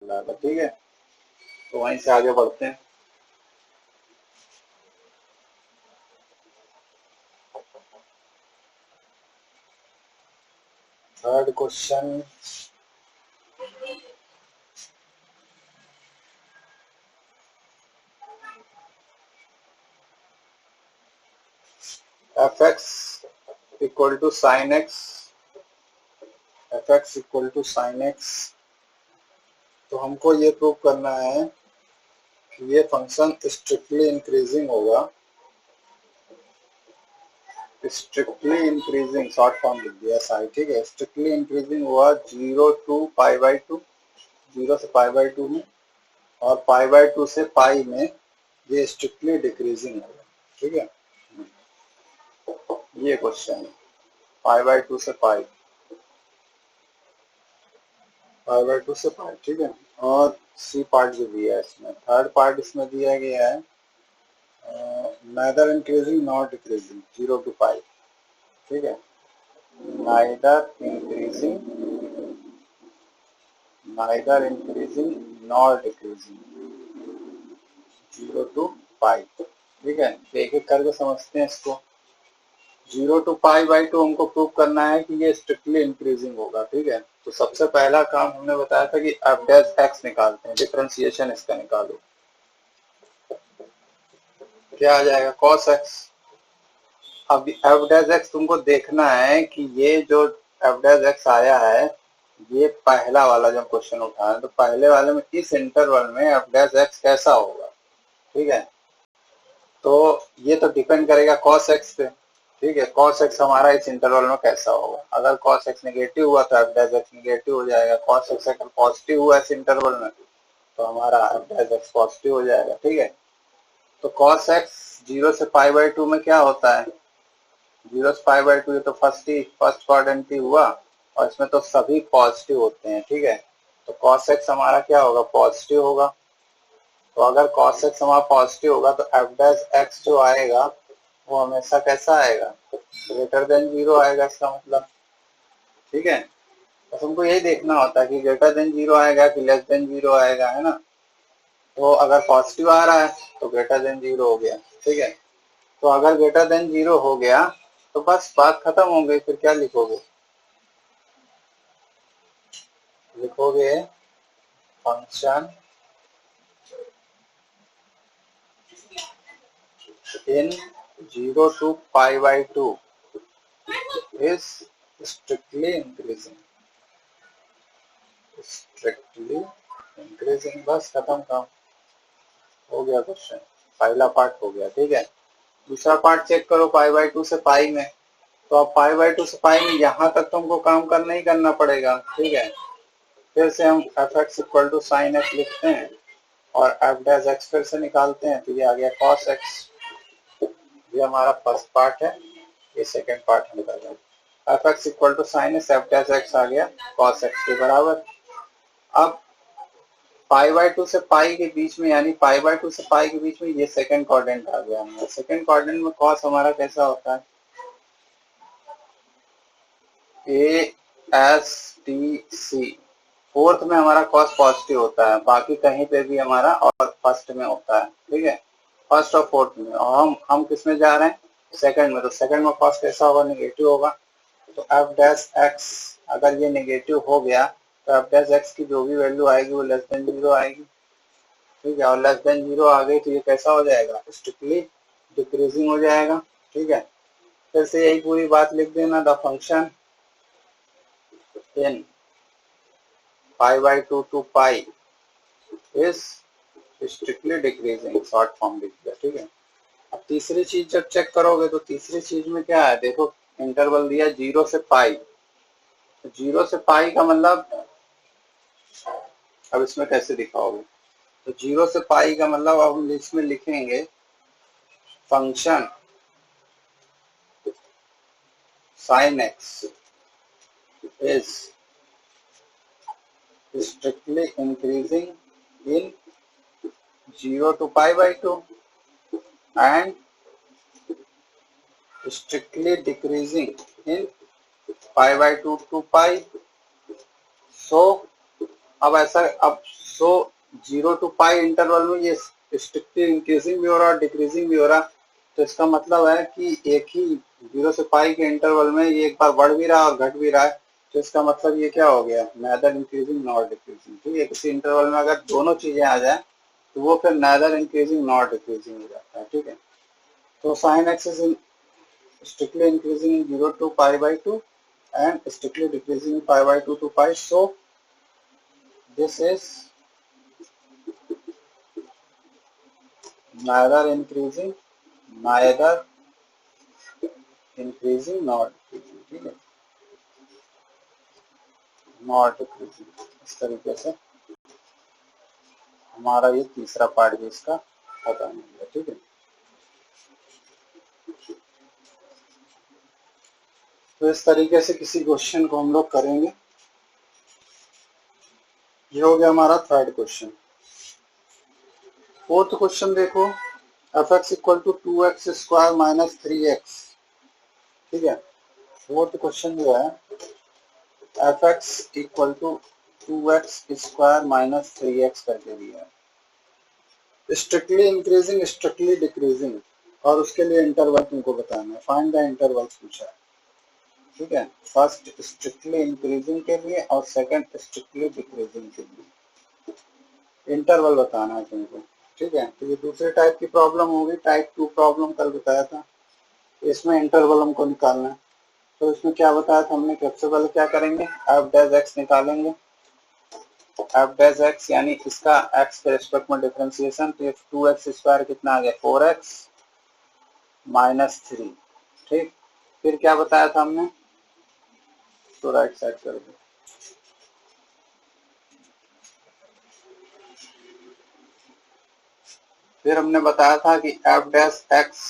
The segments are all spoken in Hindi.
रहा था। ठीक है, तो वहीं से आगे बढ़ते हैं। Third question, f x equal to sine x, f x equal to sine x. तो हमको ये प्रूव करना है कि ये फंक्शन स्ट्रिक्टली इंक्रीजिंग होगा, स्ट्रिक्टली इंक्रीजिंग, शॉर्ट फॉर्म लिख दिया साई। ठीक है, स्ट्रिक्टली इंक्रीजिंग हुआ 0 टू पाई बाई टू, 0 से पाई बाई टू में, और पाई बाई टू से पाई में ये स्ट्रिक्टली डिक्रीजिंग होगा। ठीक है, ये क्वेश्चन है, पाई बाई टू से पाई, पाई बाई टू से पाई। ठीक है, और सी पार्ट जो दिया है इसमें, थर्ड पार्ट इसमें दिया गया है neither increasing not decreasing 0 to pi. ठीक है, neither increasing nor decreasing 0 to pi. ठीक है, एक एक करके समझते हैं इसको। 0 टू पाई बाई टू हमको प्रूव करना है कि ये स्ट्रिक्टली इंक्रीजिंग होगा। ठीक है, तो सबसे पहला काम हमने बताया था कि एफ डैश एक्स निकालते हैं, डिफरेंशिएशन इसका निकालो। क्या आ जाएगा, कॉस एक्स। अब एफ डैश एक्स तुमको देखना है कि ये जो एफ डैश एक्स आया है, ये पहला वाला जो क्वेश्चन उठाया, तो पहले वाले में इस इंटरवल में एफ डैश एक्स कैसा होगा। ठीक है, तो ये तो डिपेंड करेगा कॉस एक्स पे। ठीक है, कॉस एक्स हमारा इस इंटरवल में कैसा होगा। अगर कॉस एक्स नेगेटिव हुआ तो एफ डैश एक्स नेगेटिव हो जाएगा। कॉस एक्स अगर पॉजिटिव हुआ इस इंटरवल में तो हमारा एफ डैश एक्स पॉजिटिव हो जाएगा। ठीक है, तो कॉस एक्स 0 से पाई बाई टू में क्या होता है, 0 से पाई बाई टू, ये तो फर्स्ट क्वाड्रेंट ही हुआ, और इसमें तो सभी पॉजिटिव होते हैं। ठीक है, तो कॉस एक्स हमारा क्या होगा, पॉजिटिव होगा। तो अगर कॉस एक्स हमारा पॉजिटिव होगा तो एफ डैश एक्स जो आएगा वो हमेशा कैसा आएगा, ग्रेटर देन 0 आएगा इसका मतलब। ठीक है, तो तुमको यही देखना होता है कि ग्रेटर देन 0 आएगा कि लेस देन 0 आएगा, है ना। तो अगर पॉजिटिव आ रहा है तो ग्रेटर देन 0 हो गया। ठीक है, तो अगर ग्रेटर देन 0 हो गया तो बस बात खत्म हो गई। फिर क्या लिखोगे, लिखोगे function in 0 to pi by two is strictly increasing, strictly increasing. बस खत्म, काम हो गया क्वेश्चन, पहला पार्ट हो गया। ठीक है, दूसरा पार्ट चेक करो, पाई बाई टू से पाई में। तो अब पाई बाई टू से पाई में यहाँ तक तुमको काम करना ही करना पड़ेगा। ठीक है, फिर से हम f x equal to sine x लिखते हैं और एफ डैश एक्स फिर से निकालते हैं, तो ये आ गया कॉस एक्स। ये हमारा फर्स्ट पार्ट है, ये सेकेंड पार्ट हम कर रहे हैं। F x equal to sine x, F dash X आ गया कॉस एक्स के बराबर। अब पाई बाई टू से पाई के बीच में, यानी पाई बाई टू से पाई के बीच में ये सेकंड क्वाड्रेंट आ गया हमारा। सेकंड क्वाड्रेंट में कॉस हमारा कैसा होता है, A S T C. Fourth में हमारा कॉस पॉजिटिव होता है, बाकी कहीं पे भी हमारा और फर्स्ट में होता है। ठीक है, फर्स्ट और फोर्थ में, और हम किस में जा रहे हैं, सेकंड में। तो सेकंड में कॉस कैसा होगा, नेगेटिव होगा। तो एफ डैश एक्स अगर ये नेगेटिव हो गया तो एफ डैश एक्स की जो भी वैल्यू आएगी वो लेस देन 0 आएगी। ठीक है, और लेस देन 0 आ गई तो ये कैसा हो जाएगा, स्ट्रिक्टली डिक्रीजिंग हो जाएगा। ठीक है, फिर से यही पूरी बात लिख देना, the function in pi by two to pi is strictly decreasing, short form लिख दिया। ठीक है, अब तीसरी चीज जब चेक करोगे तो तीसरी चीज में क्या है, देखो इंटरवल दिया 0 से पाई। तो 0 से पाई का मतलब, अब इसमें कैसे दिखाओगे, तो 0 से पाई का मतलब अब हम इसमें लिखेंगे function sine X is strictly increasing in 0 to pi by two and strictly decreasing in pi by two to pi. So अब ऐसा, अब सो 0 to पाई इंटरवल में ये स्ट्रिक्टली इंक्रीजिंग भी हो रहा है और डिक्रीजिंग भी हो रहा है। तो इसका मतलब है कि एक ही 0 से पाई के इंटरवल में ये एक बार बढ़ भी रहा है और घट भी रहा है। तो इसका मतलब ये क्या हो गया, नेदर इंक्रीजिंग नॉट डिक्रीजिंग। ठीक है, किसी इंटरवल में अगर दोनों चीजें आ जाए तो वो फिर नेदर इंक्रीजिंग नॉट डिक्रीजिंग हो जाता है। ठीक है, तो sign X is strictly increasing in 0 to pi by 2 and strictly decreasing pi by 2 to pi. So this is neither increasing nor decreasing। ठीक है, नॉट डिक्रीजिंग। इस तरीके से हमारा ये तीसरा पार्ट भी इसका खत्म हो गया। ठीक है, तो इस तरीके से किसी क्वेश्चन को हम लोग करेंगे। ये हो गया हमारा थर्ड क्वेश्चन। फोर्थ क्वेश्चन देखो, f x equal to 2x square minus 3x। ठीक है, फोर्थ क्वेश्चन जो है f x equal to 2x square minus 3x करके दिया है, स्ट्रिक्टली इंक्रीजिंग स्ट्रिक्टली डिक्रीजिंग, और उसके लिए इंटरवल तुमको बताना है। फाइंड द इंटरवल्स पूछा है। ठीक है, फर्स्ट स्ट्रिक्टली इंक्रीजिंग के लिए और सेकंड स्ट्रिक्टली डिक्रीजिंग के लिए इंटरवल बताना है तुमको। ठीक है, तो ये दूसरे टाइप की प्रॉब्लम होगी। टाइप 2 प्रॉब्लम कल बताया था, इसमें इंटरवल हमको निकालना है। तो इसमें क्या बताया था हमने, सबसे पहले क्या करेंगे, एफ डैश एक्स निकालेंगे। एफ डैश एक्स यानी इसका एक्स के रिस्पेक्ट में डिफरेंशिएशन। तो 2x स्क्वायर कितना आ गया, 4x माइनस 3। ठीक, फिर क्या बताया था हमने, तो राइट साइड कर दो। फिर हमने बताया था कि एफ डैश एक्स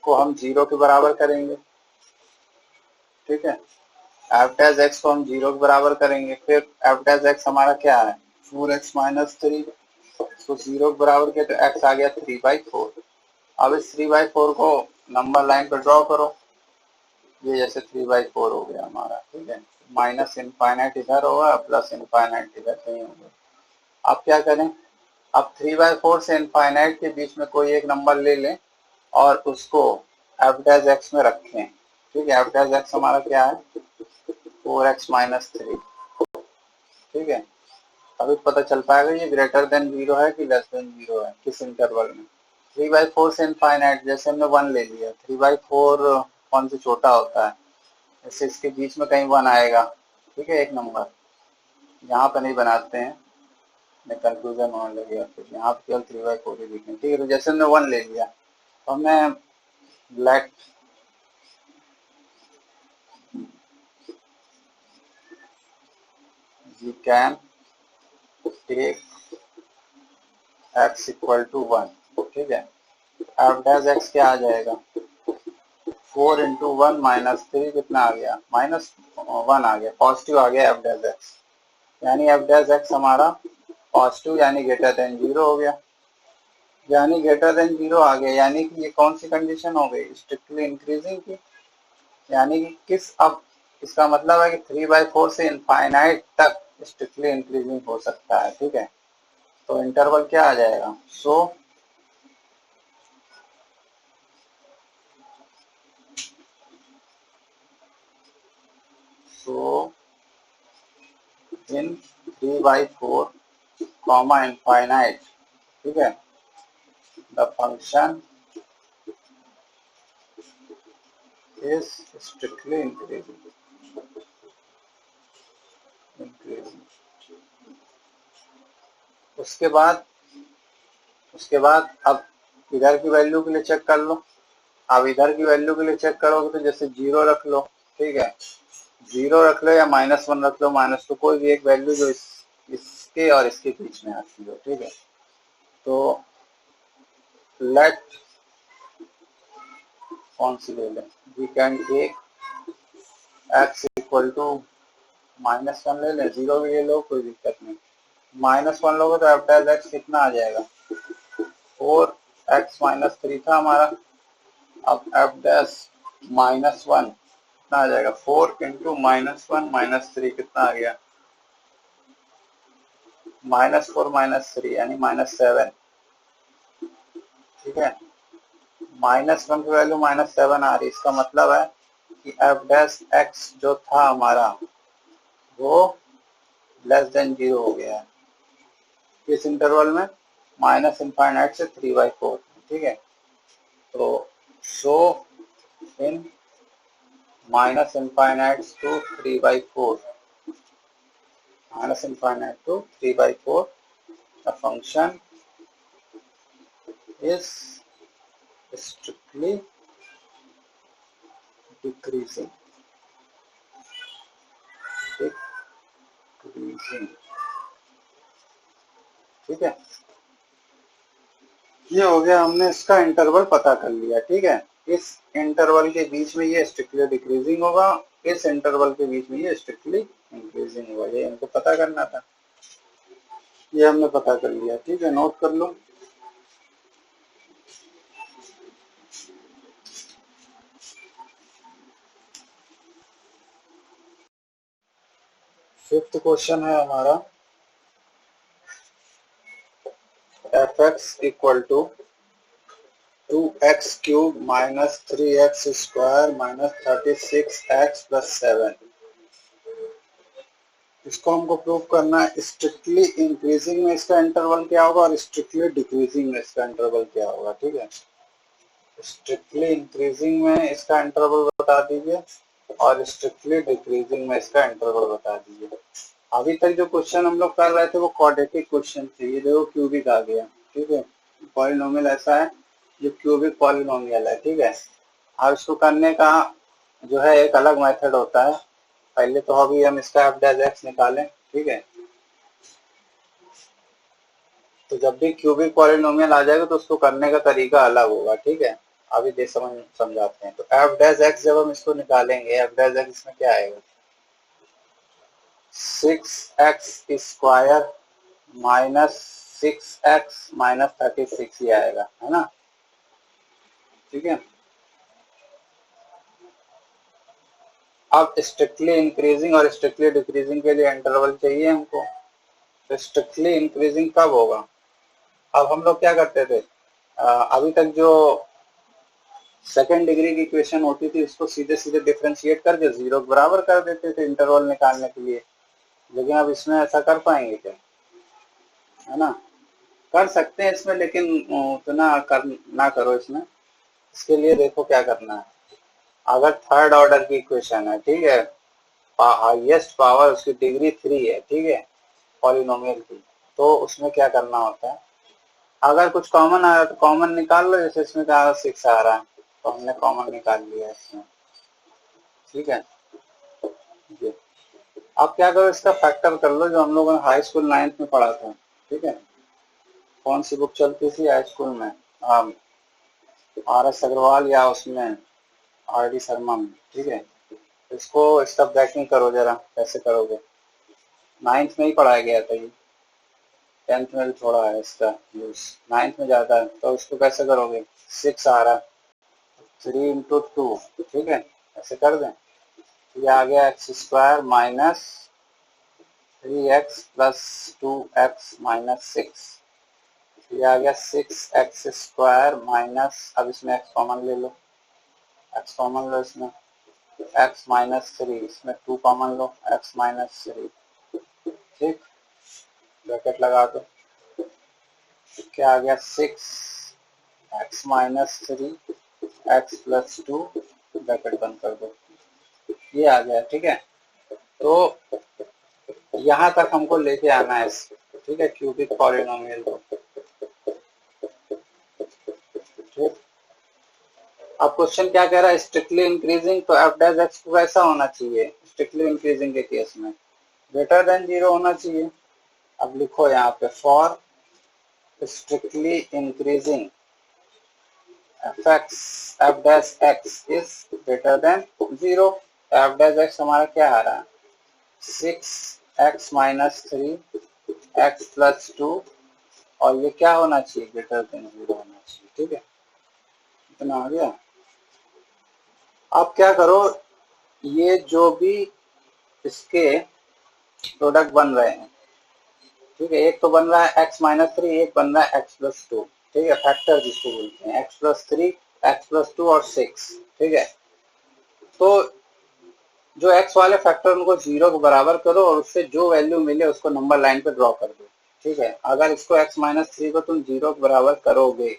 को हम 0 के बराबर करेंगे। ठीक है, एफ डैश एक्स को हम 0 के बराबर करेंगे। फिर एफ डैश एक्स हमारा क्या है, 4x माइनस 3। तो 0 के बराबर किया तो x आ गया 3/4। अब इस 3/4 को नंबर लाइन पर ड्रॉ करो। ये जैसे 3/4 हो गया हमारा। ठीक है, माइनस इनफाइनाइट इधर होगा, प्लस इनफाइनाइट इधर कहीं होगा। अब क्या करें, अब 3/4 से इनफाइनाइट के बीच में कोई एक नंबर ले लें और उसको एफ डैश एक्स में रखें। ठीक है, एफ डैश एक्स हमारा क्या है, 4x माइनस 3। ठीक है, अभी पता चल पाएगा ये ग्रेटर देन 0 है कि लेस देन 0 है, किस इंटरवल में। 3/4 से इनफाइनाइट, जैसे हमने 1 ले लिया, 3/4 1 से छोटा होता है, जैसे इसके बीच में कहीं 1 आएगा। ठीक है, एक नंबर यहाँ पे नहीं बनाते हैं, कंफ्यूजन होने लगेगा, फिर यहाँ पे केवल 3/4 ही लिखें। ठीक है, तो जैसे हमने 1 ले लिया, तो हमने let we can take x equal to 1। ठीक है, एफ डैश एक्स क्या आ जाएगा, 4 इंटू 1 माइनस 3 कितना आ गया, -1 आ गया, पॉजिटिव आ गया एफ डैश एक्स। यानी एफ डैश एक्स हमारा पॉजिटिव यानी ग्रेटर देन 0 हो गया। यानी ग्रेटर देन 0 आ गया, यानी कि ये कौन सी कंडीशन हो गई, स्ट्रिक्टली इंक्रीजिंग की। यानी कि किस, अब इसका मतलब है कि 3/4 से इनफाइनाइट तक स्ट्रिक्टली इंक्रीजिंग हो सकता है। ठीक है, तो इंटरवल क्या आ जाएगा, सो इन 3/4 कॉमा इनफाइनाइट। ठीक है, the function is strictly increasing. उसके बाद अब इधर की वैल्यू के लिए चेक कर लो। अब इधर की वैल्यू के लिए चेक करोगे तो जैसे 0 रख लो। ठीक है, 0 रख लो या -1 रख लो, माइनस तो कोई भी एक वैल्यू जो इसके और इसके बीच में आती हो। ठीक है, तो लेट कौन सी ले लें, we can take x equal to -1 ले लें, 0 भी ले लो, कोई दिक्कत नहीं। -1 लोगे तो एफ डैश एक्स कितना आ जाएगा, 4x माइनस 3 था हमारा। अब एफ डैश -1 कितना आ जाएगा, 4 इंटू -1 माइनस 3 कितना आ गया, -4 -3 यानी -7, ठीक है। -1 की वैल्यू -7 आ रही, इसका मतलब है कि एफ डैश एक्स जो था हमारा वो लेस देन 0 हो गया है। किस इंटरवल में? -∞ से 3/4, ठीक है। तो show in -∞ to 3/4, -∞ to 3/4 the function is strictly decreasing, ठीक है। ये हो गया, हमने इसका इंटरवल पता कर लिया, ठीक है। इस इंटरवल के बीच में ये स्ट्रिक्टली डिक्रीजिंग होगा, इस इंटरवल के बीच में ये स्ट्रिक्टली इंक्रीजिंग होगा, ये हमको पता करना था, ये हमने पता कर लिया, ठीक है। नोट कर लो। फिफ्थ क्वेश्चन है हमारा, F x equal to 2x cube -3x² -36x + 7। इसको हमको प्रूव करना है स्ट्रिक्टली इंक्रीजिंग में इसका इंटरवल क्या होगा और स्ट्रिक्टली डिक्रीजिंग में इसका इंटरवल क्या होगा, ठीक है। स्ट्रिक्टली इंक्रीजिंग में इसका इंटरवल बता दीजिए और स्ट्रिक्टली डिक्रीजिंग में इसका इंटरवल बता दीजिए। अभी तक जो क्वेश्चन हम लोग कर रहे थे वो क्वाड्रेटिक क्वेश्चन थे, ये देखो क्यूबिक आ गया, ठीक है। पॉलिनोमियल ऐसा है जो क्यूबिक पॉलिनोमियल है, ठीक है। अब इसको करने का जो है एक अलग मेथड होता है। पहले तो अभी हम इसका एफ डैश एक्स निकालें, ठीक है। तो जब भी क्यूबिक पॉलिनोमियल आ जाएगा तो उसको करने का तरीका अलग होगा, ठीक है। अभी देख समझाते हैं। तो एफ डैश एक्स जब हम इसको निकालेंगे, एफ डैश एक्स में क्या आएगा? 6x² -6x -36 ही आएगा, है ना, ठीक है। अब स्ट्रिक्टली इंक्रीजिंग और स्ट्रिक्टली डिक्रीजिंग के लिए इंटरवल चाहिए हमको। तो स्ट्रिक्टली इंक्रीजिंग कब होगा? अब हम लोग क्या करते थे, अभी तक जो सेकेंड डिग्री की इक्वेशन होती थी उसको सीधे सीधे डिफरेंशिएट करके 0 बराबर कर देते थे इंटरवल निकालने के लिए। लेकिन अब इसमें ऐसा कर पाएंगे क्या? है ना, कर सकते हैं इसमें, लेकिन उतना कर ना करो इसमें। इसके लिए देखो क्या करना है। अगर थर्ड ऑर्डर की इक्वेशन है, ठीक है, हाईएस्ट पावर उसकी डिग्री 3 है, ठीक है, पॉलिनोमियल की, तो उसमें क्या करना होता है, अगर कुछ कॉमन आ रहा है तो कॉमन निकाल लो। जैसे इसमें क्या 6 आ रहा है तो हमने कॉमन निकाल लिया इसमें, ठीक है। जी, अब क्या करो, इसका फैक्टर कर लो जो हम लोगों ने हाई स्कूल 9th में पढ़ा था, ठीक है। कौन सी बुक चलती थी हाई स्कूल में? RS अग्रवाल या उसमें RD शर्मा में, ठीक है। इसको इसका ब्रैकेटिंग करो जरा, कैसे करोगे? 9th में ही पढ़ाया गया था ये, 10th में भी थोड़ा है इसका यूज, 9th में ज्यादा है। तो इसको कैसे करोगे? 6 आ रहा है, 3 × 2, ठीक है, ऐसे कर दें। ये आ गया x² -3x + 2x -6। ये आ गया 6x² माइनस, अब इसमें x कॉमन ले लो, x कॉमन लो इसमें, x -3, इसमें 2 कॉमन लो, x -3, ठीक, ब्रैकेट लगा दो। क्या आ गया? 6x -3 x + 2, ब्रैकेट बंद कर दो, ये आ गया, ठीक है। तो यहाँ तक हमको लेके आना है, ठीक है, क्यूबिक पॉलिनोमियल को, ठीक। अब क्वेश्चन क्या कह रहा है? स्ट्रिक्टली इंक्रीजिंग, तो एफ डैश एक्स को कैसा होना चाहिए स्ट्रिक्टली इंक्रीजिंग के केस में? ग्रेटर देन 0 होना चाहिए। अब लिखो यहाँ पे, for strictly increasing F dash x is greater than 0। F dash x हमारा क्या आ रहा है? 6x -3 x + 2, और ये क्या होना चाहिए? ग्रेटर देन 0 होना चाहिए, ठीक है। इतना आ गया। अब क्या करो, ये जो भी इसके प्रोडक्ट बन रहे हैं, ठीक है, एक तो बन रहा है x माइनस थ्री, एक बन रहा है x प्लस टू। ठीक है, फैक्टर जिसको बोलते हैं, x plus three, x plus two और 6। ठीक है, तो जो x वाले फैक्टर उनको 0 के बराबर करो और उससे जो वैल्यू मिले उसको नंबर लाइन पे ड्रॉ कर दो। ठीक है, अगर इसको x माइनस थ्री को तुम 0 के बराबर करोगे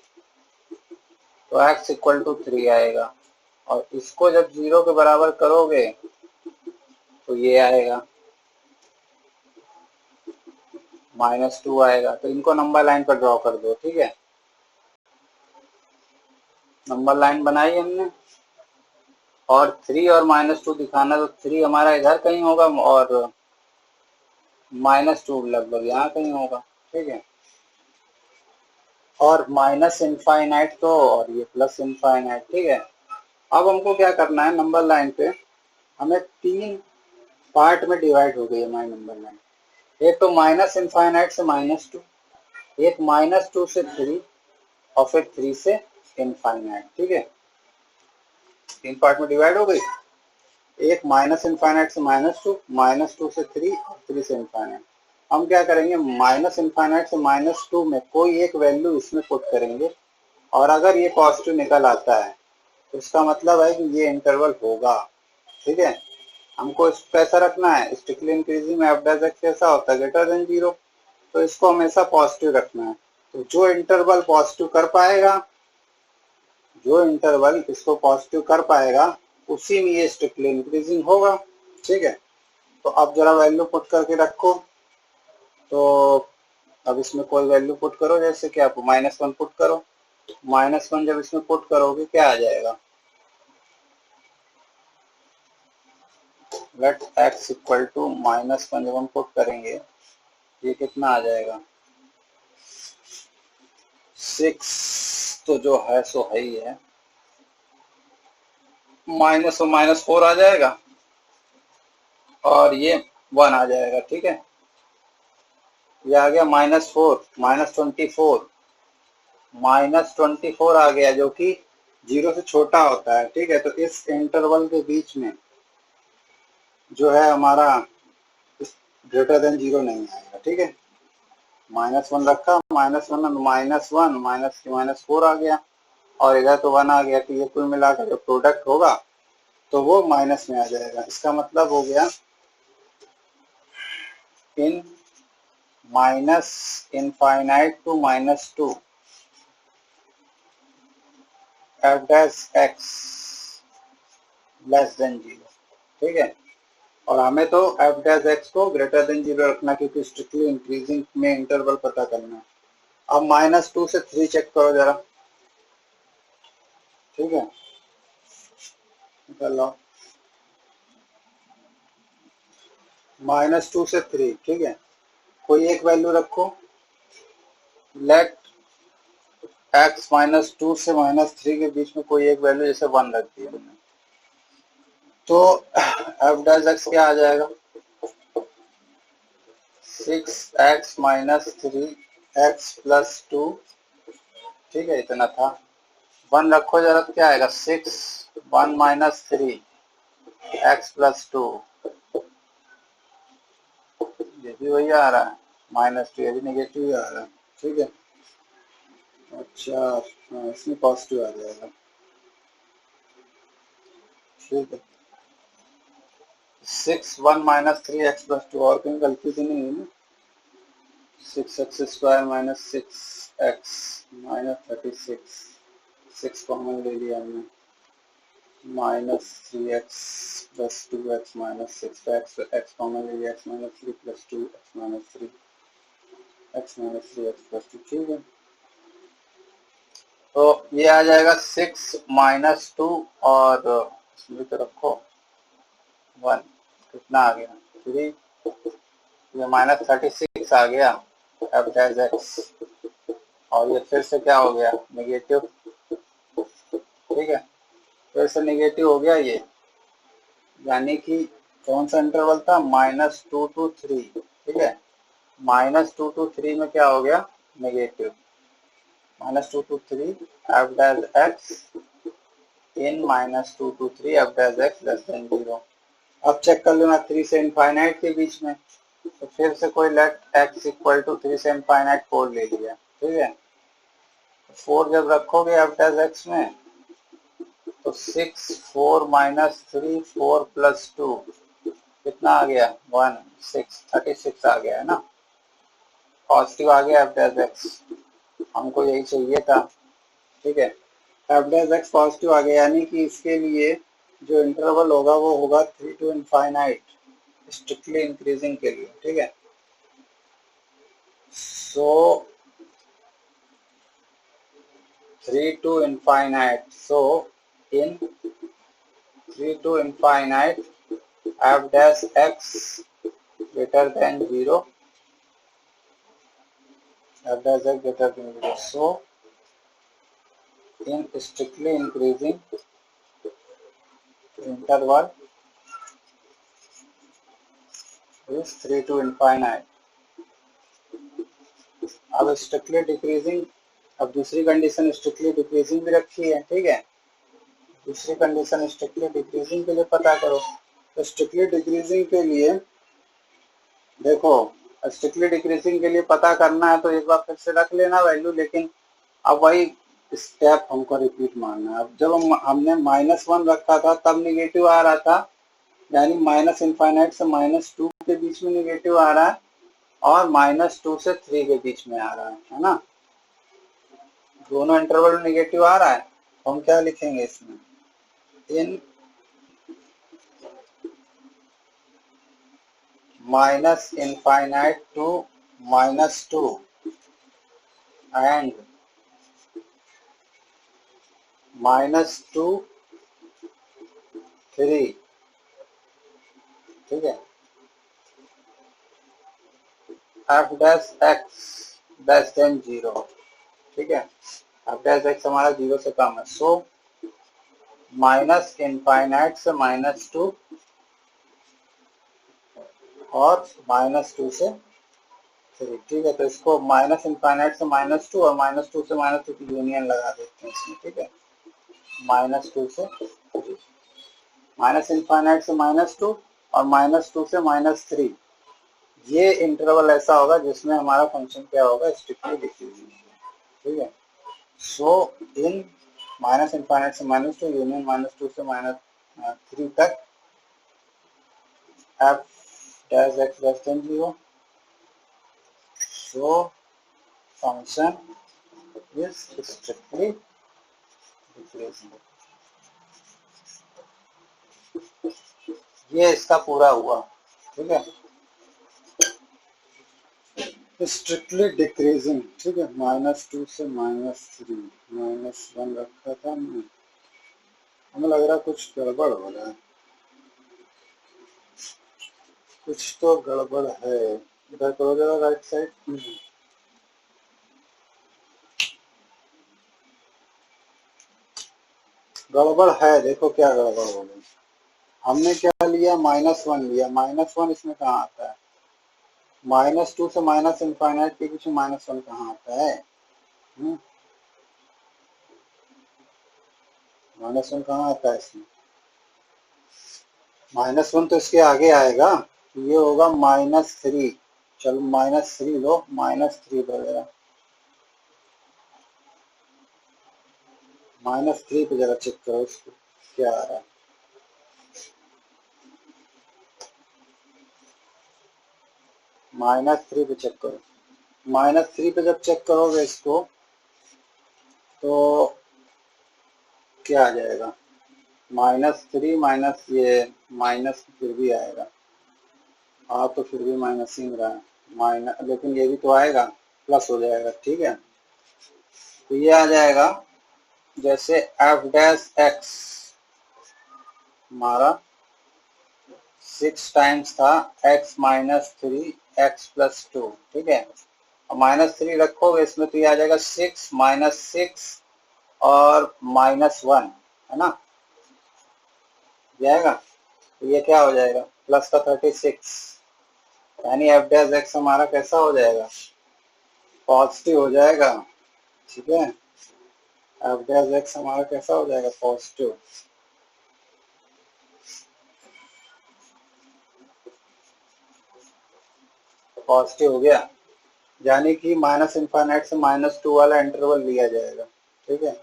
तो x इक्वल टू 3 आएगा, और इसको जब 0 के बराबर करोगे तो ये आएगा -2 आएगा। तो इनको नंबर लाइन पर ड्रॉ कर दो। ठीक है, नंबर लाइन बनाई हमने, और 3 और -2 दिखाना, तो 3 हमारा इधर कहीं होगा और -2 लगभग यहाँ कहीं होगा। ठीक है, और माइनस इनफाइनाइट तो, और ये प्लस इनफाइनाइट। ठीक है, अब हमको क्या करना है, नंबर लाइन पे हमें 3 पार्ट में डिवाइड हो गई हमारी नंबर लाइन। एक तो माइनस इनफाइनाइट से -2, एक -2 से 3, और फिर 3 से इनफाइनाइट। ठीक है, 3 पार्ट में डिवाइड हो गई। एक माइनस इनफाइनाइट से -2, -2 से 3 और 3 से इनफाइनाइट। हम क्या करेंगे, माइनस इनफाइनाइट से -2 में कोई एक वैल्यू इसमें पुट करेंगे, और अगर ये पॉजिटिव निकल आता है तो इसका मतलब है कि ये इंटरवल होगा। ठीक है, हमको इसको कैसा रखना है, स्ट्रिक्टली इंक्रीजिंग में एफ डैश एक्स कैसा होता है, ग्रेटर देन 0, तो इसको हमेशा पॉजिटिव रखना है। तो जो इंटरवल पॉजिटिव कर पाएगा, जो इंटरवल इसको पॉजिटिव कर पाएगा, उसी में ये स्ट्रिक्टली इंक्रीजिंग होगा। ठीक है, तो अब जरा वैल्यू पुट करके रखो। तो अब इसमें कोई वैल्यू पुट करो, जैसे कि आप -1 पुट करो। -1 जब इसमें पुट करोगे क्या आ जाएगा, लेट x इक्वल टू -1 जब हम पुट करेंगे ये कितना आ जाएगा, 6 तो जो है सो है ही है, माइनस और -4 आ जाएगा, और ये 1 आ जाएगा। ठीक है, ये आ गया -4, -24, -24 आ गया, जो कि 0 से छोटा होता है। ठीक है, तो इस इंटरवल के बीच में जो है हमारा ग्रेटर देन 0 नहीं आएगा। ठीक है, -1 रखा, -1 -4 आ गया, और इधर तो 1 आ गया, तो ये कुल मिलाकर जो प्रोडक्ट होगा तो वो माइनस में आ जाएगा। इसका मतलब हो गया in minus infinite to -2 F dash X less than 0। ठीक है, और हमें तो एफ डैश एक्स को ग्रेटर देन 0 रखना, क्योंकि स्ट्रिक्टली इंक्रीजिंग में इंटरवल पता करना है। अब -2 से 3 चेक करो जरा। ठीक है, चलो -2 से 3। ठीक है, कोई एक वैल्यू रखो, लेट x -2 से -3 के बीच में कोई एक वैल्यू, जैसे 1 रख दी हमने, तो एफ डैश एक्स क्या आ जाएगा, 6x -3 x प्लस 2। ठीक है, इतना था। 1 रखो जरा, तो क्या आएगा, 6 1 -3 x प्लस 2, ये भी वही आ रहा है, -2, ये भी नेगेटिव ही आ रहा है। ठीक है, अच्छा, हाँ, इसमें पॉजिटिव आ जाएगा। ठीक है, 6 1 -3 x प्लस 2, और कहीं गलती तो नहीं है ना, 6x स्क्वायर -6x -36, 6 कॉमन ले लिया हमने, -3x plus 2x -6 x common ले लिया, x -3 प्लस 2 x प्लस 2। ठीक है, तो ये आ जाएगा 6 -2, और इसमें तो रखो 1, कितना आ गया 3, ये -36 आ गया एफ डैश एक्स, और ये फिर से क्या हो गया, नेगेटिव। ठीक है, फिर से नेगेटिव हो गया ये, यानी कि कौन सा इंटरवल था, -2 to 3। ठीक है, -2 to 3 में क्या हो गया, negative, -2 to 3 F dash x in -2 to 3 F dash X less than 0। अब चेक कर लेना 3 से इनफाइनाइट के बीच में, तो फिर से कोई लेट x इक्वल टू 3 से इनफाइनाइट 4 ले लिया, ठीक है। 4 जब रखोगे एफ डैश एक्स में तो 6 4 माइनस 3 4 प्लस 2 कितना आ गया 1 6 36 आ गया है ना, पॉजिटिव आ गया एफ डैश एक्स, हमको यही चाहिए था, ठीक है। एफ डैश एक्स पॉजिटिव आ गया, यानी कि इसके लिए जो इंटरवल होगा वो होगा 3 टू इनफाइनाइट, स्ट्रिक्टली इंक्रीजिंग के लिए, ठीक है। सो 3 to infinite, so in 3 to infinite f dash x greater than 0, f dash x greater than 0, so in strictly increasing interval is 3 to infinite. अब स्ट्रिक्टली डिक्रीजिंग, अब दूसरी कंडीशन स्ट्रिक्टली डिक्रीजिंग भी रखी है, ठीक है। दूसरी कंडीशन स्ट्रिक्टली डिक्रीजिंग के लिए पता करो, तो स्ट्रिक्टली डिक्रीजिंग के लिए देखो, स्ट्रिक्टली डिक्रीजिंग के लिए पता करना है तो एक बार फिर से रख लेना वैल्यू, लेकिन अब वही स्टेप हमको रिपीट मारना है। अब जब हमने -1 रखा था तब निगेटिव आ रहा था, यानी माइनस इनफाइनाइट से -2 के बीच में निगेटिव आ रहा है और -2 से 3 के बीच में आ रहा है ना, दोनों इंटरवल में निगेटिव आ रहा है। तो हम क्या लिखेंगे इसमें, इन माइनस इनफाइनाइट टू -2 एंड -2 3, ठीक है। F dash X less than 0, ठीक है। एफ डैश एक्स हमारा 0 से कम है, सो माइनस इनफाइनाइट से -2 और -2 से 3, ठीक है। तो इसको माइनस इनफाइनाइट से -2 और -2 से -2 की यूनियन लगा देते हैं इसमें, ठीक है। -2 से 3, माइनस इनफाइनाइट से -2 और -2 से -3, ये इंटरवल ऐसा होगा जिसमें हमारा फंक्शन क्या होगा, स्ट्रिक्टली डिक्रीजिंग, ठीक है। सो इन माइनस इनफाइनाइट से -2 यूनियन -2 से -3 तक F dash X less than 0, so function is strictly decreasing. ये इसका पूरा हुआ, ठीक है। स्ट्रिक्टली डिक्रीजिंग, ठीक है। -2 से -3, -1 रखा था हमने, हमें लग रहा कुछ गड़बड़ हो रहा है, कुछ तो गड़बड़ है। इधर करो जरा राइट साइड, गड़बड़ है, देखो क्या गड़बड़ हो गई। हमने क्या लिया, -1 लिया, -1 इसमें कहाँ आता है, -2 से माइनस इनफाइनाइट के बीच में -1 कहाँ आता है, -1 कहाँ आता है इसमें, -1 तो इसके आगे आएगा, ये होगा -3, चलो -3 लो, -3 वगैरह, -3 पे जरा चेक करो इसको क्या आ रहा है, -3 पे चेक करो। -3 पे जब चेक करोगे इसको तो क्या आ जाएगा, -3 माइनस ये माइनस फिर भी आएगा, तो फिर भी माइनस ही रहा है, माइनस, लेकिन ये भी तो आएगा, प्लस हो जाएगा, ठीक है। तो ये आ जाएगा जैसे एफ डैश एक्स हमारा 6 टाइम्स था x -3 x + 2, ठीक है। और -3 रखोगे इसमें तो ये आ जाएगा 6 -6 और -1, है ना, जाएगा। तो ये क्या हो जाएगा, प्लस का 36, यानी एफ डैश एक्स हमारा कैसा हो जाएगा, पॉजिटिव हो जाएगा, ठीक है। एफ डैश एक्स हमारा कैसा हो जाएगा, पॉजिटिव। पॉजिटिव हो गया, यानी कि माइनस इनफाइनाइट से -2 वाला इंटरवल लिया जाएगा, ठीक है।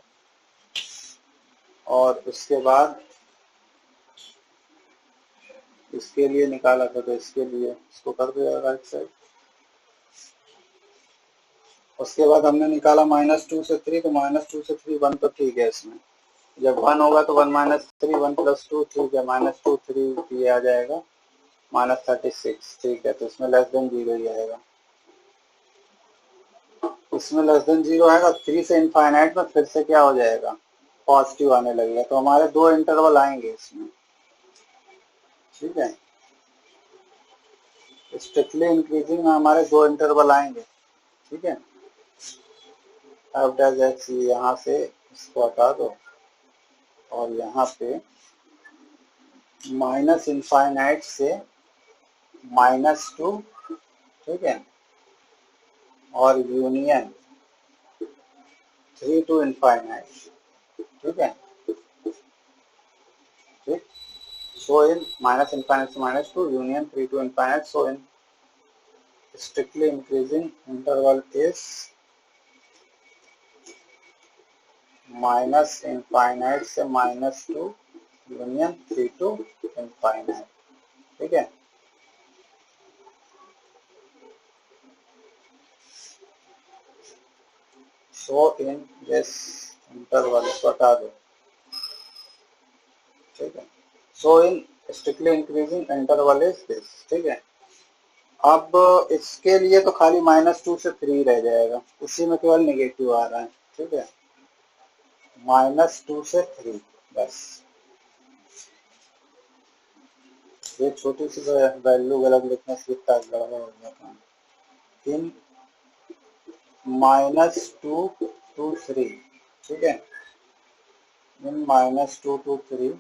और उसके बाद इसके लिए निकाला था, तो इसके लिए इसको कर दिया राइट साइड। उसके बाद हमने निकाला -2 से 3, तो -2 से 3 1 तो ठीक है। इसमें जब 1 होगा तो 1 - 3 1 + 2 ठीक है, -2 3 ये आ जाएगा -36 ठीक है। तो इसमें लेस देन 0 ही आएगा, इसमें लेस देन 0 आएगा। 3 से इनफाइनाइट में फिर से क्या हो जाएगा, पॉजिटिव आने लगेगा। तो हमारे 2 इंटरवल आएंगे इसमें, ठीक है। स्ट्रिक्टली इंक्रीजिंग में हमारे 2 इंटरवल आएंगे, ठीक है। अब डैश एक्स यहाँ से इसको हटा दो और यहाँ पे माइनस इनफाइनाइट से -2, ठीक है, और यूनियन 3 to इनफाइनाइट, ठीक है। ठीक, सो इन माइनस इनफाइनाइट से -2 union 3 to infinite, so in strictly increasing interval is minus infinite से -2 यूनियन 3 to इनफाइनाइट, ठीक है। सो इन दिस इंटरवल को हटा दो, ठीक है। So in strictly increasing interval is this, ठीक है। अब इसके लिए तो खाली -2 से 3 रह जाएगा, उसी में केवल नेगेटिव आ रहा है, ठीक है। -2 से 3 बस, ये छोटी सी वैल्यू गलत लिखने से इतना गड़बड़ हो जाता है। इन -2 to 3, ठीक है। इन -2 to 3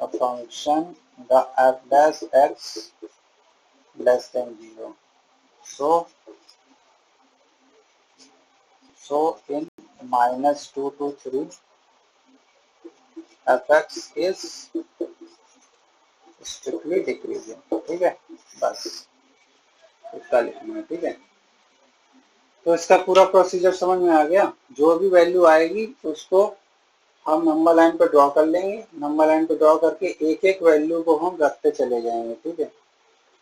a function the f dash x less than 0. So in -2 to 3 fx is strictly decreasing, ठीक है। बस इसका लिखना है, ठीक है। तो इसका पूरा प्रोसीजर समझ में आ गया। जो भी वैल्यू आएगी उसको हम नंबर लाइन पे ड्रॉ कर लेंगे, नंबर लाइन पे ड्रॉ करके एक एक वैल्यू को हम रखते चले जाएंगे, ठीक है।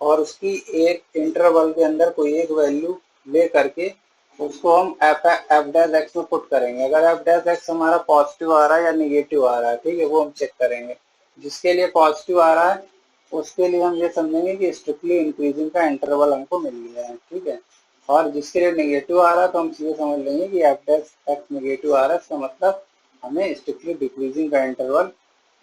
और उसकी एक इंटरवल के अंदर कोई एक वैल्यू ले करके उसको हम एफ डैश एक्स में पुट करेंगे। अगर एफ डैश एक्स हमारा पॉजिटिव आ रहा है या निगेटिव आ रहा है, ठीक है, वो हम चेक करेंगे। जिसके लिए पॉजिटिव आ रहा है उसके लिए हम ये समझेंगे कि स्ट्रिक्टली इंक्रीजिंग का इंटरवल हमको मिल गया है, ठीक है। और जिसके लिए नेगेटिव आ रहा है तो हम सीधे समझ लेंगे कि एफ डैश एक्स नेगेटिव आ रहा है, इसका मतलब हमें स्ट्रिक्टली डिक्रीजिंग का इंटरवल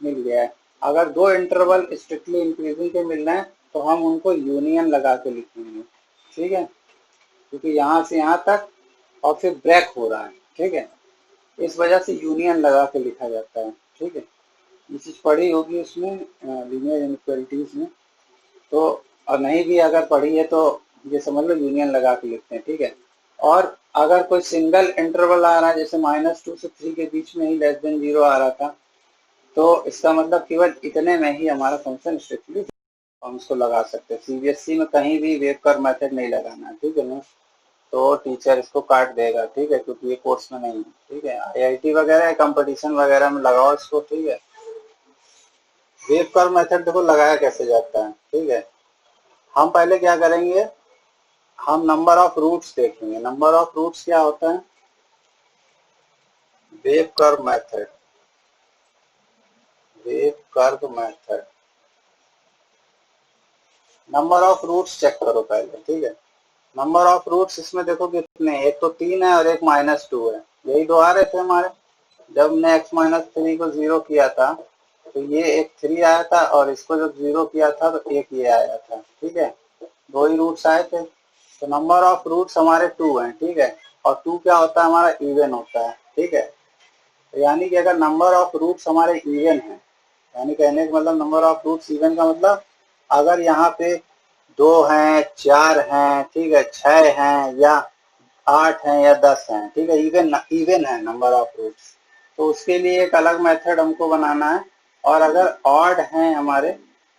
मिल गया है। अगर 2 इंटरवल स्ट्रिक्टली इंक्रीजिंग के मिलना है तो हम उनको यूनियन लगा के लिखेंगे, ठीक है, क्योंकि यहाँ से यहाँ तक और फिर ब्रेक हो रहा है, ठीक है। इस वजह से यूनियन लगा के लिखा जाता है, ठीक है। ये चीज़ पढ़ी होगी उसमें लीनियर इनइक्वालिटीज में, तो और नहीं भी अगर पढ़ी है तो ये समझ लो यूनियन लगा के लिखते हैं, ठीक है। और अगर कोई सिंगल इंटरवल आ रहा है, जैसे -2 से 3 के बीच में ही लेस देन 0 आ रहा था, तो इसका मतलब केवल इतने में ही हमारा फंक्शन स्ट्रिक्टली हम इसको लगा सकते हैं। सीबीएसई में कहीं भी वेव कर्व मेथड नहीं लगाना है, ठीक है ना, तो टीचर इसको काट देगा, ठीक है, क्योंकि ये कोर्स में नहीं है, ठीक है। आईआईटी वगैरह कंपटीशन वगैरह में लगाओ इसको, ठीक है। वेव कर्व मेथड देखो लगाया कैसे जाता है, ठीक है। हम पहले क्या करेंगे, हम नंबर ऑफ रूट्स देखेंगे। नंबर ऑफ रूट्स क्या होता है, wave curve method, wave curve method number of roots check करो पहले, ठीक है। नंबर ऑफ रूट्स इसमें देखो कितने, एक तो 3 है और एक -2 है, यही दो आ रहे थे हमारे। जब हमने x - 3 को 0 किया था तो ये एक 3 आया था, और इसको जब 0 किया था तो एक ये आया था, ठीक है। 2 ही रूट्स आए थे, तो नंबर ऑफ रूट्स हमारे 2 हैं, ठीक है। और 2 क्या होता है, हमारा इवन होता है, ठीक है। तो यानी कि अगर नंबर ऑफ रूट्स हमारे इवन है, यानी कहने का मतलब नंबर ऑफ रूट्स इवन का मतलब अगर यहाँ पे 2 हैं, 4 हैं, ठीक है, 6 हैं या 8 हैं या 10 हैं, ठीक है, इवन है नंबर ऑफ रूट्स, तो उसके लिए एक अलग मेथड हमको बनाना है। और अगर ऑड हैं हमारे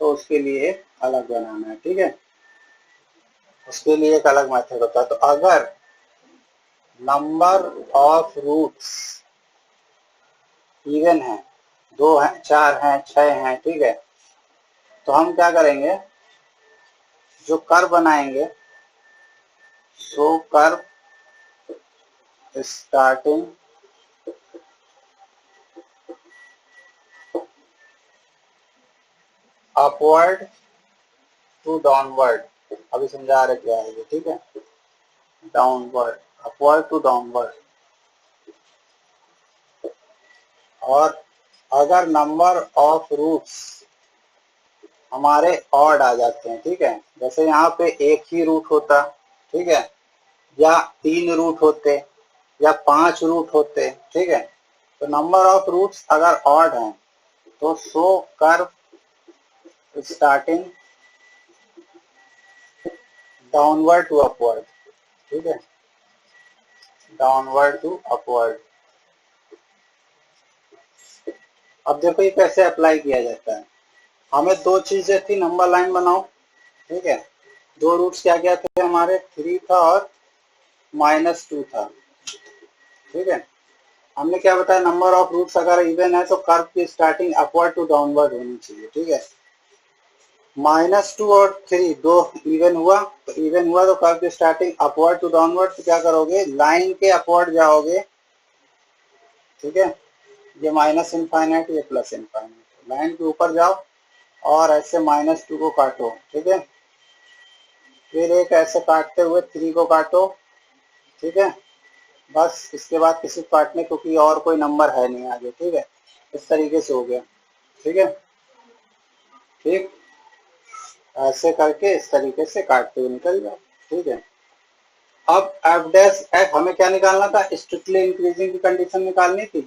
तो उसके लिए अलग बनाना है, ठीक है। उसके लिए एक अलग मेथड होता है। तो अगर नंबर ऑफ रूट्स इवन है, 2 हैं, 4 हैं, 6 हैं, ठीक है, तो हम क्या करेंगे, जो कर्व बनाएंगे, so curve starting upward to downward, अभी समझा रहे क्या है ये, ठीक है, डाउनवर्ड, अपवर्ड टू डाउनवर्ड। और अगर नंबर ऑफ रूट्स हमारे ऑड आ जाते हैं, ठीक है, जैसे यहाँ पे एक ही रूट होता, ठीक है, या 3 रूट होते, या 5 रूट होते, ठीक है, तो नंबर ऑफ रूट्स अगर ऑड हैं तो show curve starting downward to upward, ठीक है, डाउनवर्ड टू अपवर्ड। अब देखो ये कैसे अप्लाई किया जाता है। हमें 2 चीजें थी, नंबर लाइन बनाओ, ठीक है, 2 रूट्स क्या क्या थे हमारे, 3 था और -2 था, ठीक है। हमने क्या बताया, नंबर ऑफ रूट्स अगर इवन है तो कर्व की स्टार्टिंग अपवर्ड टू डाउनवर्ड होनी चाहिए, ठीक है। -2 और 3 दो इवन हुआ, तो इवन हुआ तो कर्व की स्टार्टिंग अपवर्ड टू डाउनवर्ड, तो क्या करोगे, लाइन के अपवर्ड जाओगे, ठीक है, ये माइनस इनफाइनाइट, ये प्लस इनफाइनाइट, लाइन के ऊपर जाओ और ऐसे -2 को काटो, ठीक है, फिर एक ऐसे काटते हुए 3 को काटो, ठीक है, बस इसके बाद किसी को काटने, क्योंकि और कोई नंबर है नहीं आगे, ठीक है, इस तरीके से हो गया, ठीक है, ठीक, ऐसे करके इस तरीके से काटते हुए निकल जाओ, ठीक है। अब एफ डैश एक्स हमें क्या निकालना था, स्ट्रिक्टली इंक्रीजिंग की कंडीशन निकालनी थी,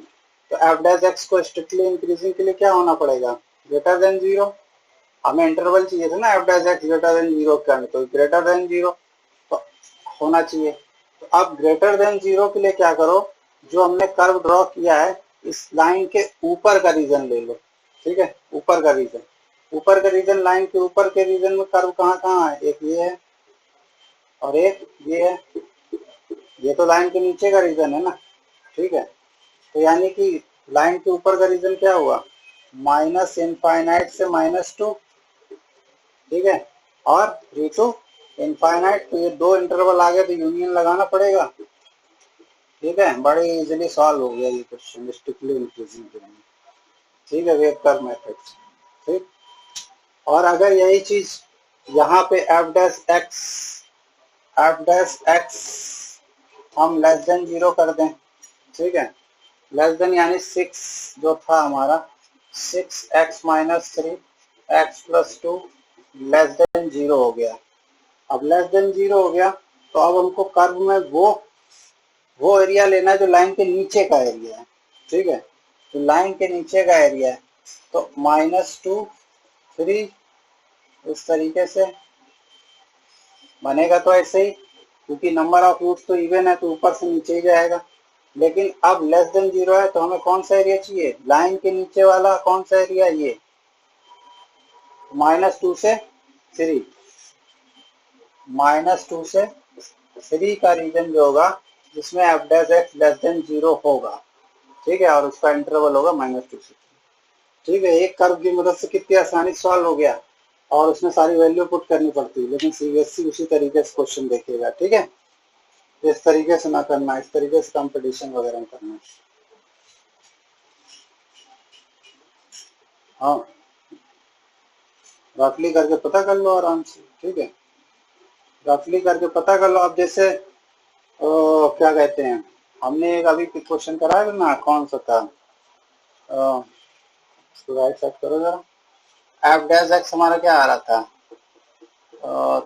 तो एफ डैश एक्स को स्ट्रिक्टली इंक्रीजिंग के लिए क्या होना पड़ेगा, ग्रेटर देन 0, हमें इंटरवल चाहिए था ना F dash x greater than 0 का, तो ग्रेटर देन 0 तो होना चाहिए। तो अब ग्रेटर देन 0 के लिए क्या करो, जो हमने कर्व ड्रॉ किया है इस लाइन के ऊपर का रीजन ले लो, ठीक है, ऊपर का रीजन, ऊपर का रीजन, लाइन के ऊपर के रीजन में कर्व कहाँ कहाँ है, एक ये है और एक ये है, ये तो लाइन के नीचे का रीजन है ना, ठीक है, तो यानी कि लाइन के ऊपर का रीजन क्या हुआ, माइनस इनफाइनाइट से -2, ठीक है, और 3 टू इनफाइनाइट, तो ये 2 इंटरवल आ गए तो यूनियन लगाना पड़ेगा, ठीक है, बड़े इजीली सॉल्व हो गया ये क्वेश्चन स्ट्रिक्टली इंक्रीजिंग के लिए, ठीक है, वेव कर्व मेथड, ठीक। और अगर यही चीज यहाँ पे एफ डैश एक्स हम लेस देन 0 कर दें, ठीक है, लेस देन यानी 6 जो था हमारा, 6x - 3 x + 2 लेस देन 0 हो गया। अब लेस देन 0 हो गया तो अब हमको कर्व में वो एरिया लेना है जो लाइन के नीचे का एरिया है, ठीक है, तो लाइन के नीचे का एरिया है, तो -2 3 इस तरीके से बनेगा, तो ऐसे ही, क्योंकि नंबर ऑफ रूट्स तो इवन है तो ऊपर से नीचे ही जाएगा। लेकिन अब लेस देन 0 है तो हमें कौन सा एरिया चाहिए, लाइन के नीचे वाला कौन सा एरिया, ये -2 से 3, -2 से 3 का रीजन जो होगा जिसमें F dash X less than 0 होगा, ठीक है, और उसका इंटरवल होगा -2 से, ठीक है। एक कर्व की मदद से कितनी आसानी सॉल्व हो गया, और उसमें सारी वैल्यू पुट करनी पड़ती है, लेकिन सीबीएसई उसी तरीके से क्वेश्चन देखेगा, ठीक है, इस तरीके से ना करना, इस तरीके से कंपटीशन वगैरह में करना। हाँ, रफली करके पता कर लो आराम से, ठीक है, रफली करके पता कर लो। अब जैसे क्या कहते हैं, हमने एक अभी क्वेश्चन कराया ना, कौन सा था, राइट साइड करो जरा, एफ डैश एक्स हमारा क्या आ रहा था,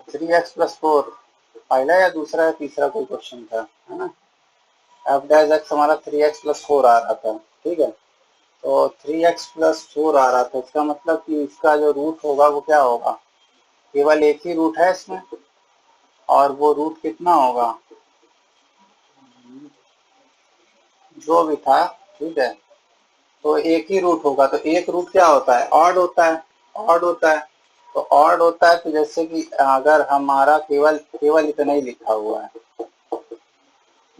3x + 4, पहला या दूसरा या तीसरा कोई क्वेश्चन था, है ना, एफ डैश एक्स हमारा 3x + 4 आ रहा था, ठीक है, तो 3x + 4 आ रहा था, इसका मतलब कि इसका जो रूट होगा वो क्या होगा, केवल एक ही रूट है इसमें, और वो रूट कितना होगा, जो भी था, ठीक है, तो एक ही रूट होगा, तो एक रूट क्या होता है, ऑड होता है, ऑड होता है, तो ऑड होता है तो जैसे कि अगर हमारा केवल केवल इतना ही लिखा हुआ है,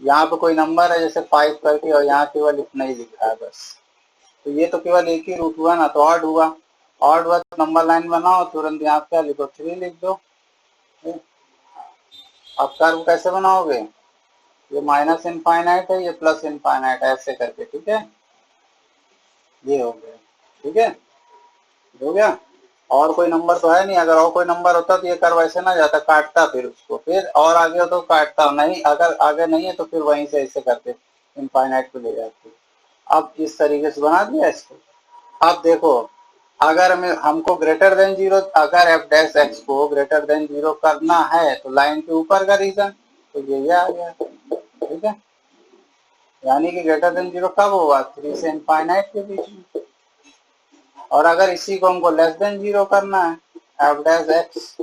यहाँ पे कोई नंबर है जैसे 5 करके और यहाँ केवल इतना ही लिखा है बस, तो ये तो केवल एक ही रूट हुआ ना, तो ऑड हुआ। ऑड हुआ तो नंबर लाइन बनाओ, तुरंत यहाँ क्या लिखो 3 लिख दो। अब कर्व कैसे बनाओगे, ये माइनस इनफाइनाइट है, ये प्लस इनफाइनाइट है, ऐसे करके, ठीक है, ये हो गया, ठीक है, हो गया। और कोई नंबर तो है नहीं, अगर और कोई नंबर होता तो ये कर्व ऐसे ना जाता, काटता फिर उसको, फिर और आगे हो तो काटता नहीं, अगर आगे नहीं है तो फिर वहीं से ऐसे करते इनफाइनाइट को ले जाते। अब इस तरीके से बना दिया इसको। अब देखो, अगर हमको ग्रेटर देन जीरो, अगर एफ डैश एक्स को ग्रेटर देन जीरो करना है तो लाइन के ऊपर का रीजन, तो ये आ गया, ठीक है, यानी कि ग्रेटर देन जीरो कब होगा, 3 से इनफाइनाइट के बीच में। और अगर इसी को हमको लेस देन जीरो करना है, एफ डैश एक्स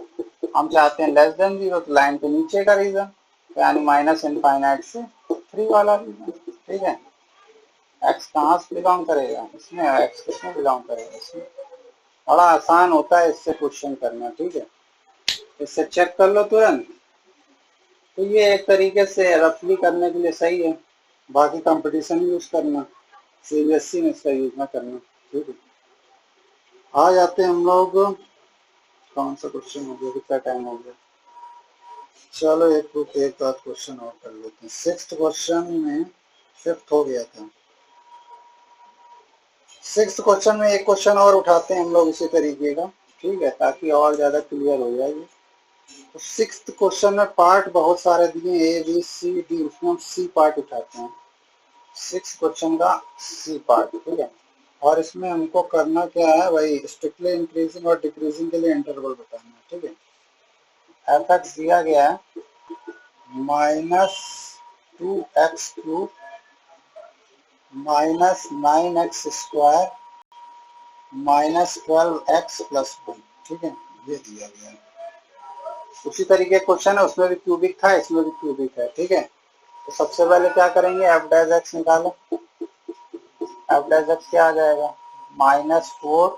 हम चाहते हैं लेस देन जीरो, तो लाइन के नीचे का रीजन, यानी माइनस इनफाइनाइट से 3 वाला रीजन, ठीक है। एक्स कहाँ से बिलोंग करेगा, इसमें, एक्स किसमें बिलोंग करेगा, इसमें। बड़ा आसान होता है इससे क्वेश्चन करना, ठीक है, इससे चेक कर लो तुरंत। तो ये एक तरीके से रफली करने के लिए सही है, बाकी कंपटीशन यूज करना, सीबीएसई में इसका यूज ना करना, ठीक है। आ जाते हैं हम लोग, कौन सा क्वेश्चन हो गया, कितना टाइम हो गया, चलो एक आध क्वेश्चन और कर लेते हैं। 6th क्वेश्चन में 5th हो गया था, 6th क्वेश्चन में एक क्वेश्चन और उठाते हैं हम लोग इसी तरीके का, ठीक है, ताकि और ज्यादा क्लियर हो जाए। तो 6th क्वेश्चन में पार्ट बहुत सारे दिए, ए बी सी डी, उसमें हम सी पार्ट उठाते हैं, 6th क्वेश्चन का सी पार्ट, ठीक है। और इसमें हमको करना क्या है, वही स्ट्रिक्टली इंक्रीजिंग और डिक्रीजिंग के लिए इंटरवल बताना है, ठीक है। एफ एक्स दिया गया है -2x³ -9x² -12x+1, ठीक है, ये दिया गया है। उसी तरीके क्वेश्चन है, उसमें भी क्यूबिक था, इसमें भी क्यूबिक है, ठीक है। तो सबसे पहले क्या करेंगे, एफ डैश एक्स निकालो, एफ डैश एक्स क्या आ जाएगा, -4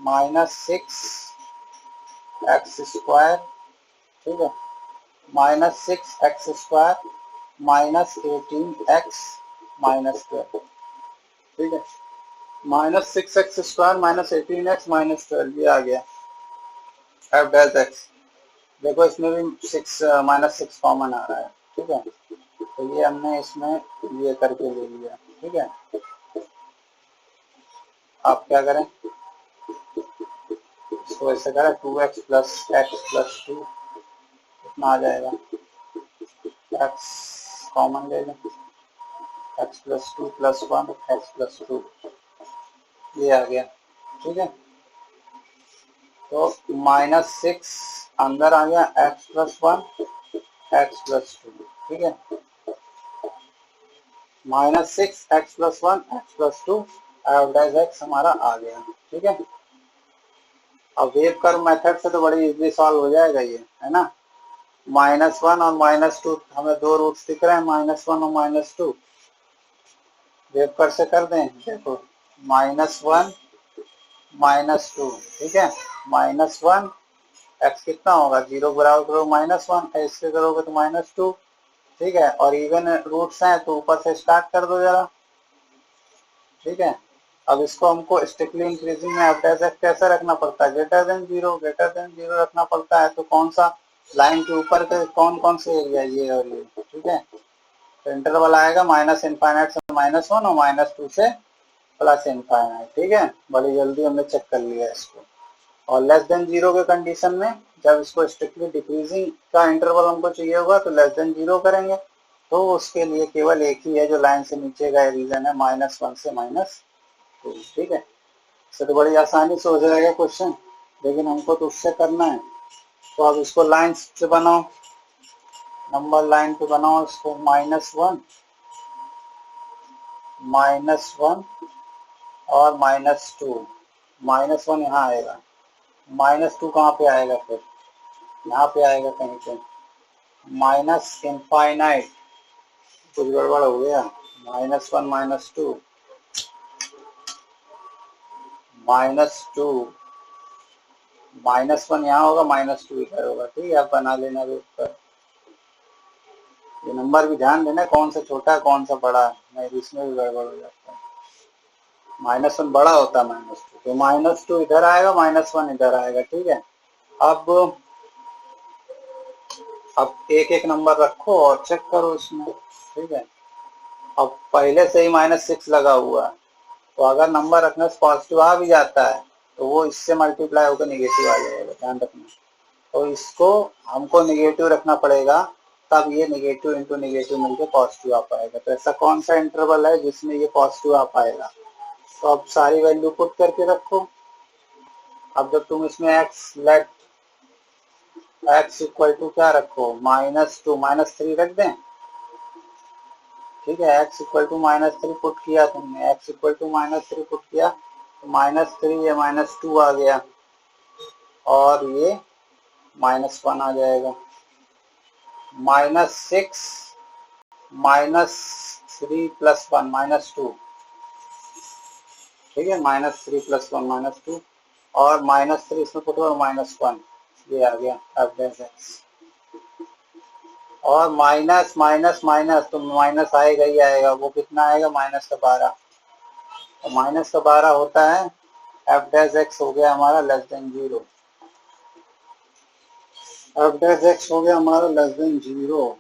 -6x², ठीक है, -6x² -18x -12, ठीक है, -6x² -18x -12, ये आ गया एफ डैश एक्स। देखो इसमें भी -6 कॉमन आ रहा है, ठीक है, तो ये हमने इसमें ये करके ले लिया, ठीक है। आप क्या करें, इसको ऐसे करें 2x + x + 2 कितना आ जाएगा, x कॉमन ले लें, x + 2 + 1 x + 2, ये आ गया, ठीक है। तो -6 अंदर आ गया, x + 1 x + 2, ठीक है, -6 x + 1 x + 2, F dash x हमारा आ गया, ठीक है। अब वेव कर्व मेथड से तो बड़ी इजीली सॉल्व हो जाएगा ये, है ना। -1 और -2 हमें दो रूट्स दिख रहे हैं, -1 और -2, वेव कर्व से कर दें, देखो -1 -2, ठीक है, -1 x कितना होगा, 0 बराबर करो -1, ऐसे करोगे तो -2, ठीक है, और इवन रूट्स हैं तो ऊपर से स्टार्ट कर दो जरा, ठीक है। अब इसको हमको स्ट्रिक्टली इंक्रीजिंग में एफ डैश एक्स कैसे रखना पड़ता है, ग्रेटर देन जीरो रखना पड़ता है, तो कौन सा लाइन के ऊपर के कौन कौन से एरिया, ये और ये, ठीक है। तो इंटरवल आएगा -इनफाइनाइट से -1 और -2 से +इनफाइनाइट, ठीक है। बड़ी जल्दी हमने चेक कर लिया इसको। और लेस देन जीरो के कंडीशन में जब इसको स्ट्रिक्टली डिक्रीजिंग का इंटरवल हमको चाहिए होगा तो लेस देन जीरो करेंगे, तो उसके लिए केवल एक ही है जो लाइन से नीचे का रीजन है, -1 से -2, ठीक है। इससे तो बड़ी आसानी से हो जाएगा क्वेश्चन, लेकिन हमको तो उससे करना है। तो अब इसको लाइन से बनाओ, नंबर लाइन पे बनाओ इसको, -1 और -2, -1 यहाँ आएगा, -2 कहाँ पे आएगा, फिर यहाँ पे आएगा कहीं पे, -इनफाइनाइट, कुछ गड़बड़ हो गया, -1 -2 -2 -1 यहाँ होगा, -2 इधर होगा। ठीक है, आप बना लेना रूप पर। ये नंबर भी ध्यान देना कौन सा छोटा है कौन सा बड़ा है, नहीं इसमें भी गड़बड़ हो जाता है। -1 बड़ा होता है -2, तो -2 इधर आएगा, -1 इधर आएगा। ठीक है, अब एक एक नंबर रखो और चेक करो इसमें। ठीक है, अब पहले से ही -6 लगा हुआ है, तो अगर नंबर रखने से पॉजिटिव आ भी जाता है तो वो इससे मल्टीप्लाई होकर नेगेटिव आ जाएगा, ध्यान रखना। तो इसको हमको नेगेटिव रखना पड़ेगा, तब ये नेगेटिव इंटू नेगेटिव मिलकर पॉजिटिव आ पाएगा। तो ऐसा कौन सा इंटरवल है जिसमें ये पॉजिटिव आ पाएगा? तो अब सारी वैल्यू पुट करके रखो। अब जब तुम इसमें लेट x इक्वल टू क्या रखो, -2 -3 रख दें। ठीक है, x इक्वल टू -3 पुट किया तुमने, x इक्वल टू -3 पुट किया तो -3 या -2 आ गया और ये -1 आ जाएगा। -6 -3 + 1 -2। ठीक है, -3 + 1 -2 और -3 इसमें पुट करो, -1 ये आ गया f'(x) और माइनस माइनस माइनस तो माइनस आएगा ही आएगा। वो कितना आएगा, -12। तो -12 होता है f'(x) हो गया हमारा <0। f'(x) हो गया हमारा <0।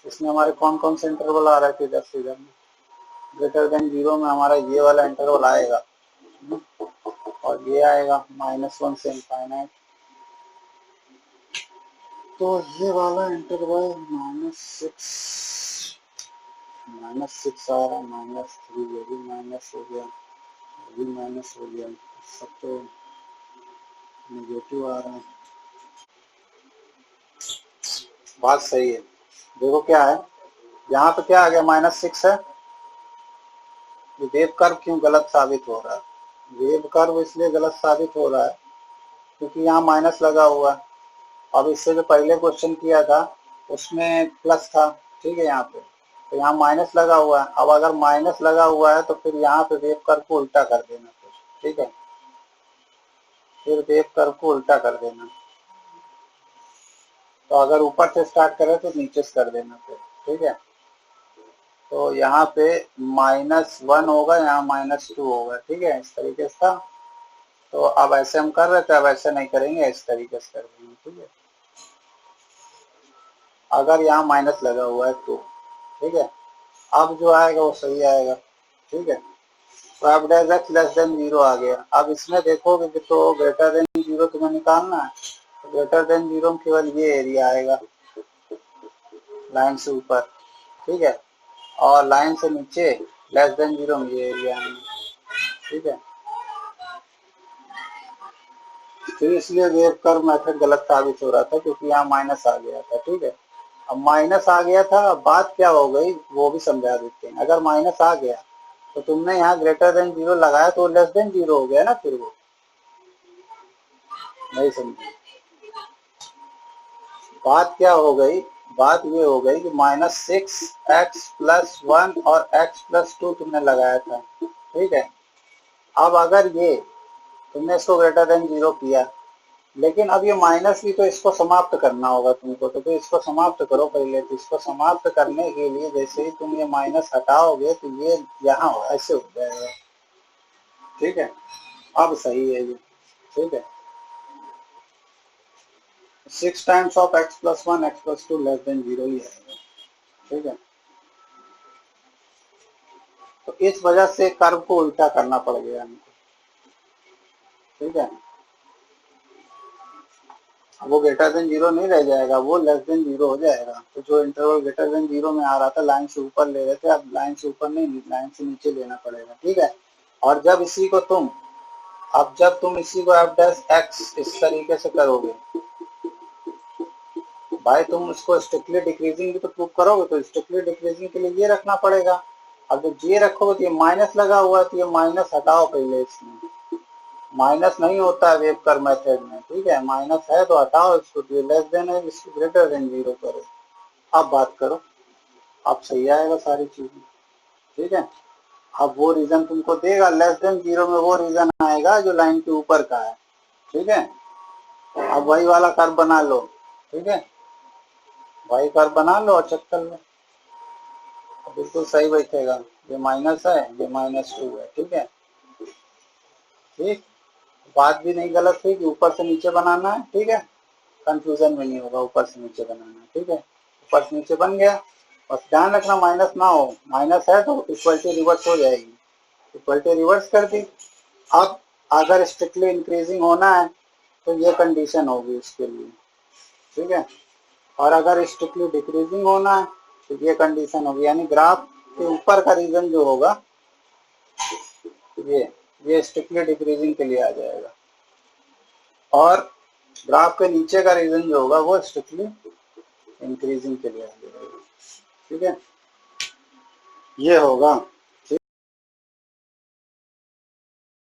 इसमें हमारे कौन कौन से इंटरवल आ रहा है इधर से इधर में? <0 में हमारा ये वाला इंटरवल आएगा और ये आएगा -1 से इनफाइनाइट। तो ये वाला इंटरवल -6 आ रहा, -3 ये भी माइनस हो गया, ये भी माइनस हो गया, सब तो नेगेटिव आ रहा है। बात सही है। देखो क्या है, यहाँ पे क्या आ गया, -6 है। ये वेव कर्व क्यों गलत साबित हो रहा है? वेव कर्व इसलिए गलत साबित हो रहा है क्योंकि यहाँ माइनस लगा हुआ है। अब इससे जो पहले क्वेश्चन किया था उसमें प्लस था। ठीक है, यहाँ पे तो यहाँ माइनस लगा हुआ है। अब अगर माइनस लगा हुआ है तो फिर यहाँ पे वेव कर्व को उल्टा कर देना फिर। ठीक है, फिर वेव कर्व को उल्टा कर देना। तो अगर ऊपर से स्टार्ट करें तो नीचे से कर देना फिर। ठीक है, तो यहाँ पे -1 होगा, यहाँ -2 होगा। ठीक है, इस तरीके से था। तो अब ऐसे हम कर रहे थे, अब ऐसे नहीं करेंगे, इस तरीके से कर देंगे। ठीक है, अगर यहाँ माइनस लगा हुआ है तो। ठीक है, अब जो आएगा वो सही आएगा। ठीक है, तो f'(x) <0 आ गया। अब इसमें देखोगे कि तो <0 तुम्हें निकालना है, तो <0 में केवल ये एरिया आएगा लाइन से ऊपर। ठीक है, और लाइन से नीचे <0 में ये एरिया आएंगे। ठीक है, तो इसलिए वेव कर्व मेथड गलत साबित हो रहा था क्योंकि यहाँ माइनस आ गया था। ठीक है, अब माइनस आ गया था, अब बात क्या हो गई वो भी समझा देते हैं। अगर माइनस आ गया तो तुमने यहाँ <0 लगाया तो <0 हो गया ना, फिर वो नहीं समझी बात क्या हो गई। बात ये हो गई कि -6x + 1 और x + 2 तुमने लगाया था। ठीक है, अब अगर ये तुमने इसको <0 किया, लेकिन अब ये माइनस भी तो इसको समाप्त करना होगा तुमको। तो इसको समाप्त करो पहले। तो इसको समाप्त करने के लिए जैसे ही तुम ये माइनस हटाओगे तो ये यहाँ ऐसे हो जाएगा। ठीक है, अब सही है ये। ठीक है, 6 टाइम्स ऑफ x + 1 x + 2 <0 ही आएगा। ठीक है, तो इस वजह से कर्व को उल्टा करना पड़ गया हमको। ठीक है, वो <0 नहीं रह जाएगा, वो <0 हो जाएगा। तो जो इंटरवल <0 में आ रहा था लाइन से ऊपर ले रहे थे, अब लाइन से ऊपर नहीं, लाइन से नीचे लेना पड़ेगा। ठीक है, और जब इसी को तुम जब तुम इसी को f'(x) इस तरीके से करोगे भाई, तुम उसको स्ट्रिक्टली डिक्रीजिंग भी तो प्रूव करोगे, तो स्ट्रिक्टली डिक्रीजिंग के लिए ये रखना पड़ेगा। अब जब ये रखोगे तो ये माइनस लगा हुआ है, तो ये माइनस हटाओ पहले। इसमें माइनस नहीं होता है वेव कर्व मेथड में। ठीक है, माइनस है तो हटाओ इसको, तो <0 है इसको <0 करो। अब बात करो, अब सही आएगा सारी चीजें। ठीक है, अब वो रीजन तुमको देगा, लेस देन 0 में वो रीजन आएगा जो लाइन के ऊपर का है, ठीक है। अब वही वाला कर्व बना लो, ठीक है, वही कर्व बना लो और चेक कर लो, बिल्कुल सही बैठेगा। ये माइनस है, ये -2 है, ठीक है। ठीक, बात भी नहीं गलत हुई कि ऊपर से नीचे बनाना है, ठीक है, कंफ्यूजन में नहीं होगा, ऊपर से नीचे बनाना है, ठीक है। ऊपर से नीचे बन गया, बस ध्यान रखना माइनस ना हो, माइनस है तो इक्वलिटी रिवर्स हो जाएगी, इक्वलिटी रिवर्स कर दी। अब अगर स्ट्रिक्टली इंक्रीजिंग होना है तो ये कंडीशन होगी उसके लिए, ठीक है, और अगर स्ट्रिक्टली डिक्रीजिंग होना है तो ये कंडीशन होगी, यानी ग्राफ के ऊपर का रीजन जो होगा ये स्ट्रिक्टली डिक्रीजिंग के लिए आ जाएगा, और ग्राफ के नीचे का रीजन जो होगा वो स्ट्रिक्टली इंक्रीजिंग के लिए आ जाएगा, ठीक है, ये होगा।